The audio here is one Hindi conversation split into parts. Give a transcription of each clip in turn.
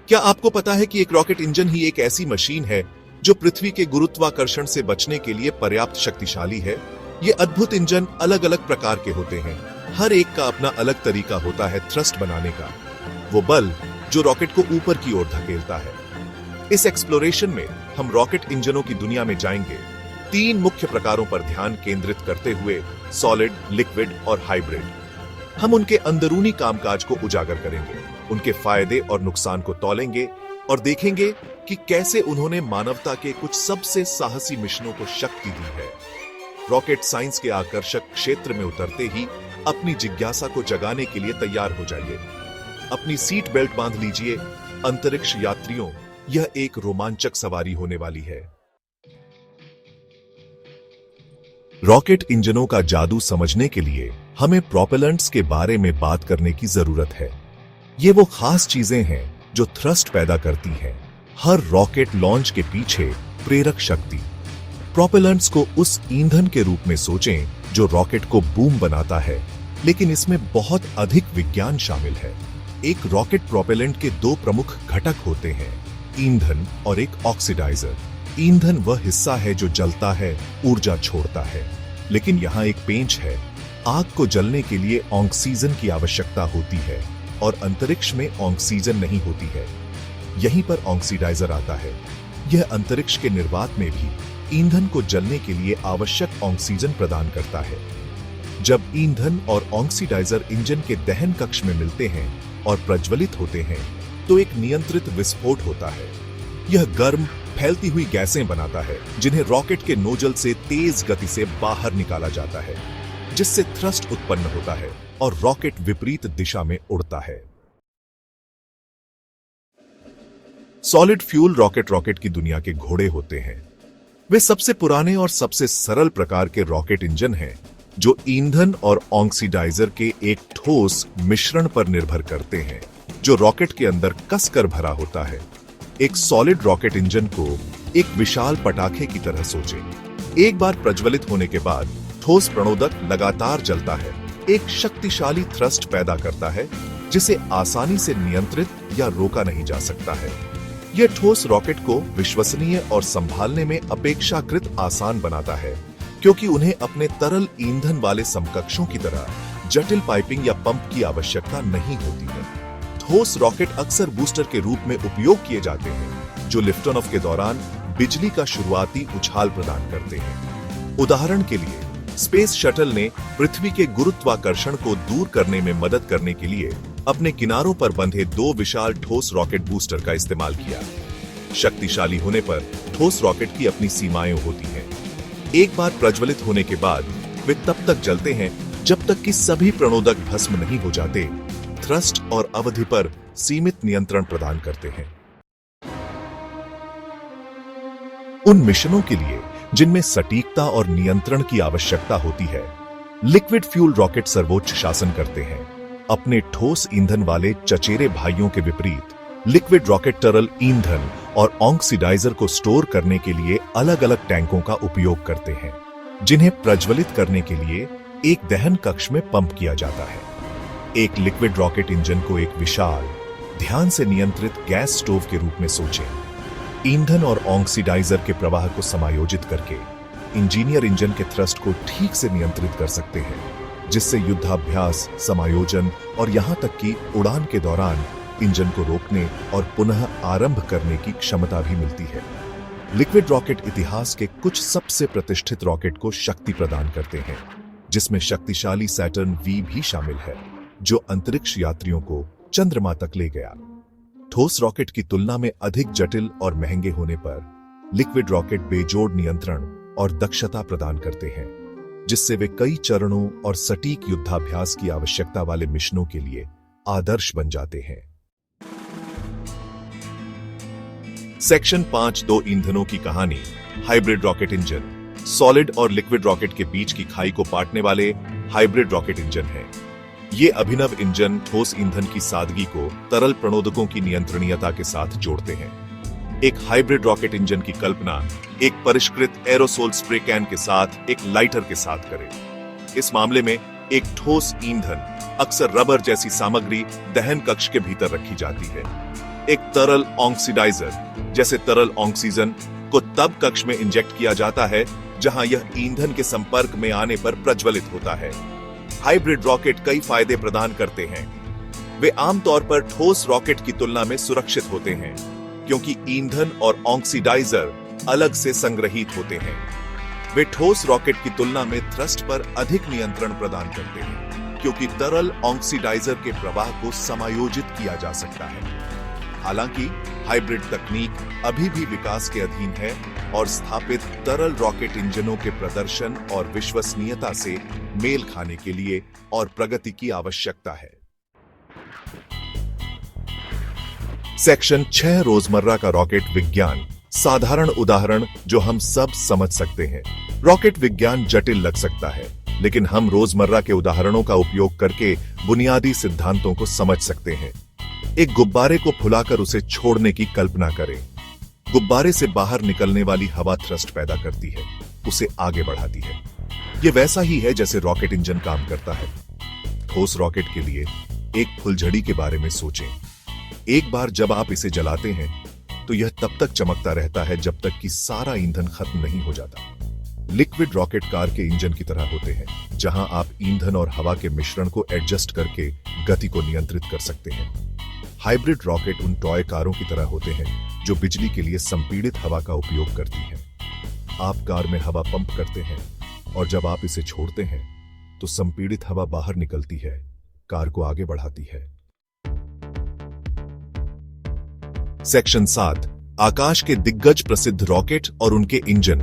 क्या आपको पता है कि एक रॉकेट इंजन ही एक ऐसी मशीन है जो पृथ्वी के गुरुत्वाकर्षण से बचने के लिए पर्याप्त शक्तिशाली है? ये अद्भुत इंजन अलग अलग प्रकार के होते हैं। हर एक का अपना अलग तरीका होता है थ्रस्ट बनाने का, वो बल जो रॉकेट को ऊपर की ओर धकेलता है। इस एक्सप्लोरेशन में हम रॉकेट इंजनों की दुनिया में जाएंगे, 3 मुख्य प्रकारों पर ध्यान केंद्रित करते हुए, सॉलिड, लिक्विड और हाइब्रिड। हम उनके अंदरूनी कामकाज को उजागर करेंगे, उनके फायदे और नुकसान को तौलेंगे और देखेंगे कि कैसे उन्होंने मानवता के कुछ सबसे साहसी मिशनों को शक्ति दी है। रॉकेट साइंस के आकर्षक क्षेत्र में उतरते ही अपनी जिज्ञासा को जगाने के लिए तैयार हो जाइए। अपनी सीट बेल्ट बांध लीजिए, अंतरिक्ष यात्रियों, यह एक रोमांचक सवारी होने वाली है। रॉकेट इंजनों का जादू समझने के लिए हमें प्रोपेलेंट्स के बारे में बात करने की जरूरत है। ये वो खास चीजें हैं जो थ्रस्ट पैदा करती हैं। हर रॉकेट लॉन्च के पीछे प्रेरक शक्ति। प्रोपेलेंट्स को उस ईंधन के रूप में सोचें जो रॉकेट को बूम बनाता है, लेकिन इसमें बहुत अधिक विज्ञान शामिल है। एक रॉकेट प्रोपेलेंट के 2 प्रमुख घटक होते हैं, ईंधन और एक ऑक्सीडाइजर। ईंधन वह हिस्सा है जो जलता है, ऊर्जा छोड़ता है, लेकिन यहाँ एक पेंच है। आग को जलने के लिए ऑक्सीजन की आवश्यकता होती है और अंतरिक्ष में ऑक्सीजन नहीं होती है। यहीं पर ऑक्सीडाइजर आता है। यह अंतरिक्ष के निर्वात में भी ईंधन को जलने के लिए आवश्यक ऑक्सीजन प्रदान करता है। जब ईंधन और ऑक्सीडाइजर इंजन के दहन कक्ष में मिलते हैं और प्रज्वलित होते हैं, तो एक नियंत्रित विस्फोट होता है। यह गर्म, फैलती हुई गैसें बनाता है, जिन्हें रॉकेट के नोजल से तेज गति से बाहर निकाला जाता है, जिससे थ्रस्ट उत्पन्न होता है और रॉकेट विपरीत दिशा में उड़ता है। सॉलिड फ्यूल रॉकेट की दुनिया के घोड़े होते हैं। वे सबसे पुराने और सबसे सरल प्रकार के रॉकेट इंजन हैं, जो ईंधन और ऑक्सीडाइजर के एक ठोस मिश्रण पर निर्भर करते हैं, जो रॉकेट के अंदर कसकर भरा होता है। एक सॉलिड रॉकेट इंजन को एक विशाल पटाखे की तरह सोचें। एक बार प्रज्वलित होने के बाद ठोस प्रणोदक लगातार जलता है, एक शक्तिशाली थ्रस्ट पैदा करता है, जिसे आसानी से नियंत्रित या रोका नहीं जा सकता है। यह ठोस रॉकेट को विश्वसनीय और संभालने में अपेक्षाकृत आसान बनाता है, क्योंकि उन्हें अपने तरल ईंधन वाले समकक्षों की तरह जटिल पाइपिंग या पंप की आवश्यकता नहीं होती है। ठोस रॉकेट अक्सर बूस्टर के रूप में उपयोग किए जाते हैं, जो लिफ्ट ऑन ऑफ के दौरान बिजली का शुरुआती उछाल प्रदान करते हैं। उदाहरण के लिए, स्पेस शटल ने पृथ्वी के गुरुत्वाकर्षण को दूर करने में मदद करने के लिए अपने किनारों पर बंधे 2 विशाल ठोस रॉकेट बूस्टर का इस्तेमाल किया। शक्तिशाली होने पर ठोस रॉकेट की अपनी सीमाएं होती हैं। एक बार प्रज्वलित होने के बाद वे तब तक जलते हैं जब तक कि सभी प्रणोदक भस्म नहीं हो जाते। थ्रस्ट और अवधि पर सीमित नियंत्रण प्रदान करते हैं। उन मिशनों के लिए जिनमें सटीकता और नियंत्रण की आवश्यकता होती है, लिक्विड फ्यूल रॉकेट सर्वोच्च शासन करते हैं। अपने ठोस ईंधन वाले चचेरे भाइयों के विपरीत, लिक्विड रॉकेट तरल ईंधन और ऑक्सीडाइजर को स्टोर करने के लिए अलग अलग टैंकों का उपयोग करते हैं, जिन्हें प्रज्वलित करने के लिए एक दहन कक्ष में पंप किया जाता है। एक लिक्विड रॉकेट इंजन को एक विशाल, ध्यान से नियंत्रित गैस स्टोव के रूप में सोचें। ईंधन और ऑक्सीडाइजर के प्रवाह को समायोजित करके इंजीनियर इंजन के थ्रस्ट को ठीक से नियंत्रित कर सकते हैं, जिससे युद्धाभ्यास, समायोजन और यहां तक कि उड़ान के दौरान इंजन को रोकने और पुनः आरंभ करने की क्षमता भी मिलती है। लिक्विड रॉकेट इतिहास के कुछ सबसे प्रतिष्ठित रॉकेट को शक्ति प्रदान करते हैं, जिसमें शक्तिशाली सैटर्न V भी शामिल है, जो अंतरिक्ष यात्रियों को चंद्रमा तक ले गया। ठोस रॉकेट की तुलना में अधिक जटिल और महंगे होने पर लिक्विड रॉकेट बेजोड़ नियंत्रण और दक्षता प्रदान करते हैं, जिससे वे कई चरणों और सटीक युद्धाभ्यास की आवश्यकता वाले मिशनों के लिए आदर्श बन जाते हैं। सेक्शन 5 2 ईंधनों की कहानी। Hybrid rocket engine. सॉलिड और लिक्विड रॉकेट के बीच की खाई को पाटने वाले हाइब्रिड रॉकेट इंजन हैं। ये अभिनव इंजन ठोस ईंधन की सादगी को तरल प्रणोदकों की नियंत्रणीयता के साथ जोड़ते हैं। एक हाइब्रिड रॉकेट इंजन की कल्पना एक परिष्कृत एरोसोल स्प्रे कैन के साथ एक लाइटर के साथ करें। इस मामले में एक ठोस ईंधन, अक्सर रबर जैसी सामग्री, दहन कक्ष के भीतर रखी जाती है। एक तरल ऑक्सीडाइजर जैसे तरल ऑक्सीजन को तब कक्ष में इंजेक्ट किया जाता है जहां यह ईंधन के संपर्क में आने पर प्रज्वलित होता है। हाइब्रिड रॉकेट कई फायदे प्रदान करते हैं। वे आमतौर पर ठोस रॉकेट की तुलना में सुरक्षित होते हैं क्योंकि ईंधन और ऑक्सीडाइजर अलग से संग्रहित होते हैं। वे ठोस रॉकेट की तुलना में थ्रस्ट पर अधिक नियंत्रण प्रदान करते हैं क्योंकि तरल ऑक्सीडाइजर के प्रवाह को समायोजित किया जा सकता है। हालांकि हाइब्रिड तकनीक अभी भी विकास के अधीन है और स्थापित तरल रॉकेट इंजनों के प्रदर्शन और विश्वसनीयता से मेल खाने के लिए और प्रगति की आवश्यकता है। सेक्शन 6 रोजमर्रा का रॉकेट विज्ञान। साधारण उदाहरण जो हम सब समझ सकते हैं। रॉकेट विज्ञान जटिल लग सकता है, लेकिन हम रोजमर्रा के उदाहरणों का उपयोग करके बुनियादी सिद्धांतों को समझ सकते हैं। एक गुब्बारे को फुलाकर उसे छोड़ने की कल्पना करें। गुब्बारे से बाहर निकलने वाली हवा थ्रस्ट पैदा करती है, उसे आगे बढ़ाती है। यह वैसा ही है जैसे रॉकेट इंजन काम करता है। ठोस रॉकेट के लिए एक फुलझड़ी के बारे में सोचें। एक बार जब आप इसे जलाते हैं तो यह तब तक चमकता रहता है जब तक कि सारा ईंधन खत्म नहीं हो जाता। लिक्विड रॉकेट कार के इंजन की तरह होते हैं, जहां आप ईंधन और हवा के मिश्रण को एडजस्ट करके गति को नियंत्रित कर सकते हैं। हाइब्रिड रॉकेट उन टॉय कारों की तरह होते हैं जो बिजली के लिए संपीड़ित हवा का उपयोग करती हैं। आप कार में हवा पंप करते हैं और जब आप इसे छोड़ते हैं तो संपीड़ित हवा बाहर निकलती है, कार को आगे बढ़ाती है। सेक्शन 7 आकाश के दिग्गज प्रसिद्ध रॉकेट और उनके इंजन।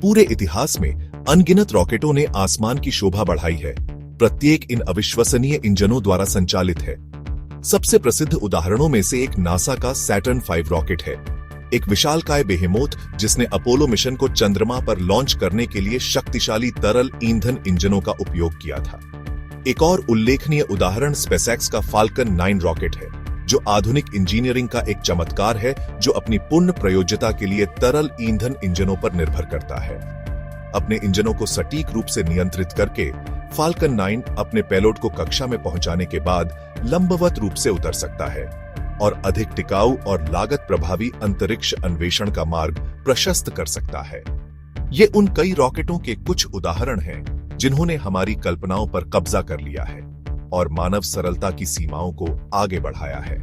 पूरे इतिहास में अनगिनत रॉकेटों ने आसमान की शोभा बढ़ाई है। प्रत्येक इन अविश्वसनीय इंजनों द्वारा संचालित है। सबसे प्रसिद्ध उदाहरणों में से एक नासा का सैटर्न 5 रॉकेट है, एक विशालकाय बेहेमोथ जिसने अपोलो मिशन को चंद्रमा पर लॉन्च करने के लिए शक्तिशाली तरल ईंधन इंजनों का उपयोग किया था। एक और उल्लेखनीय उदाहरण स्पेसएक्स का फाल्कन 9 रॉकेट है, जो आधुनिक इंजीनियरिंग का एक चमत्कार है जो अपनी पूर्ण प्रयोज्यता के लिए तरल ईंधन इंजनों पर निर्भर करता है। अपने इंजनों को सटीक रूप से नियंत्रित करके फाल्कन 9 अपने पेलोड को कक्षा में पहुंचाने के बाद लंबवत रूप से उतर सकता है और अधिक टिकाऊ और लागत प्रभावी अंतरिक्ष अन्वेषण का मार्ग प्रशस्त कर सकता है। ये उन कई रॉकेटों के कुछ उदाहरण हैं जिन्होंने हमारी कल्पनाओं पर कब्जा कर लिया है और मानव सरलता की सीमाओं को आगे बढ़ाया है।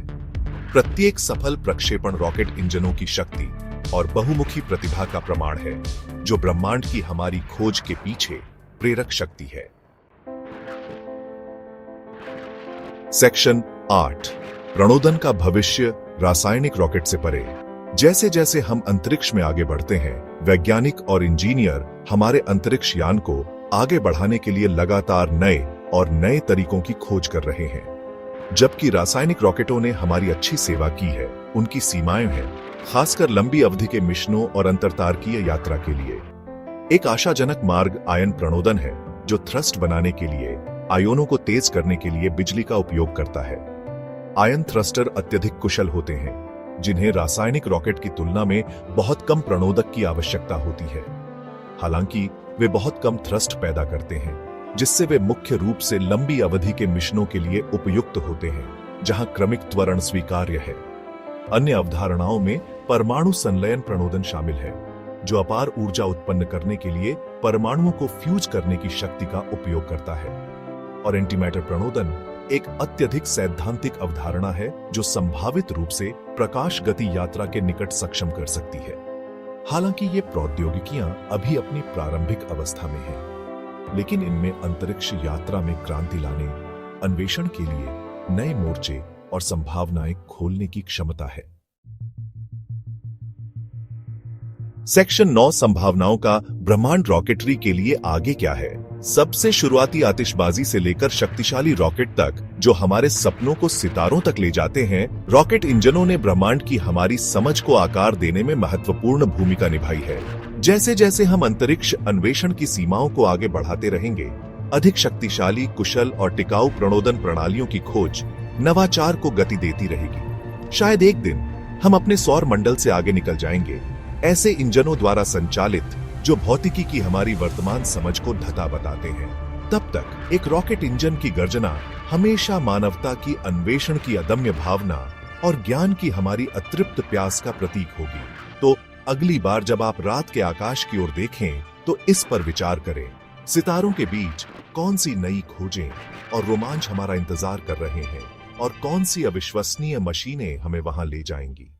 प्रत्येक सफल प्रक्षेपण रॉकेट इंजनों की शक्ति और बहुमुखी प्रतिभा का प्रमाण है, जो ब्रह्मांड की हमारी खोज के पीछे प्रेरक शक्ति है। सेक्शन 8 प्रणोदन का भविष्य रासायनिक रॉकेट से परे। जैसे जैसे हम अंतरिक्ष में आगे बढ़ते हैं, वैज्ञानिक और इंजीनियर हमारे अंतरिक्ष यान को आगे बढ़ाने के लिए लगातार नए और नए तरीकों की खोज कर रहे हैं। जबकि रासायनिक रॉकेटों ने हमारी अच्छी सेवा की है, उनकी सीमाएं हैं, खासकर लंबी अवधि के मिशनों और अंतरतारकीय यात्रा के लिए। एक आशाजनक मार्ग आयन प्रणोदन है, जो थ्रस्ट बनाने के लिए आयोनों को तेज करने के लिए बिजली का उपयोग करता है। आयन थ्रस्टर अत्यधिक कुशल होते हैं, जिन्हें रासायनिक रॉकेट की तुलना में बहुत कम प्रणोदक की आवश्यकता होती है। हालांकि वे बहुत कम थ्रस्ट पैदा करते हैं, जिससे वे मुख्य रूप से लंबी अवधि के मिशनों के लिए उपयुक्त होते हैं, जहां क्रमिक त्वरण स्वीकार्य है। अन्य अवधारणाओं में परमाणु संलयन प्रणोदन शामिल है, जो अपार ऊर्जा उत्पन्न करने के लिए परमाणुओं को फ्यूज करने की शक्ति का उपयोग करता है। और एंटीमैटर प्रणोदन एक अत्यधिक सैद्धांतिक अवधारणा है, जो संभावित रूप से प्रकाश गति यात्रा के निकट सक्षम कर सकती है। हालांकि ये प्रौद्योगिकियां अभी अपनी प्रारंभिक अवस्था में हैं, लेकिन इनमें अंतरिक्ष यात्रा में क्रांति लाने, अन्वेषण के लिए नए मोर्चे और संभावनाएं खोलने की क्षमता है। सेक्शन 9 संभावनाओं का ब्रह्मांड रॉकेटरी के लिए आगे क्या है। सबसे शुरुआती आतिशबाजी से लेकर शक्तिशाली रॉकेट तक, जो हमारे सपनों को सितारों तक ले जाते हैं, रॉकेट इंजनों ने ब्रह्मांड की हमारी समझ को आकार देने में महत्वपूर्ण भूमिका निभाई है। जैसे जैसे हम अंतरिक्ष अन्वेषण की सीमाओं को आगे बढ़ाते रहेंगे, अधिक शक्तिशाली, कुशल और टिकाऊ प्रणोदन प्रणालियों की खोज नवाचार को गति देती रहेगी। शायद एक दिन हम अपने सौर मंडल से आगे निकल जाएंगे, ऐसे इंजनों द्वारा संचालित जो भौतिकी की हमारी वर्तमान समझ को धता बताते हैं। तब तक एक रॉकेट इंजन की गर्जना हमेशा मानवता की अन्वेषण की अदम्य भावना और ज्ञान की हमारी अतृप्त प्यास का प्रतीक होगी। तो अगली बार जब आप रात के आकाश की ओर देखें तो इस पर विचार करें, सितारों के बीच कौन सी नई खोजें और रोमांच हमारा इंतजार कर रहे हैं और कौन सी अविश्वसनीय मशीनें हमें वहां ले जाएंगी।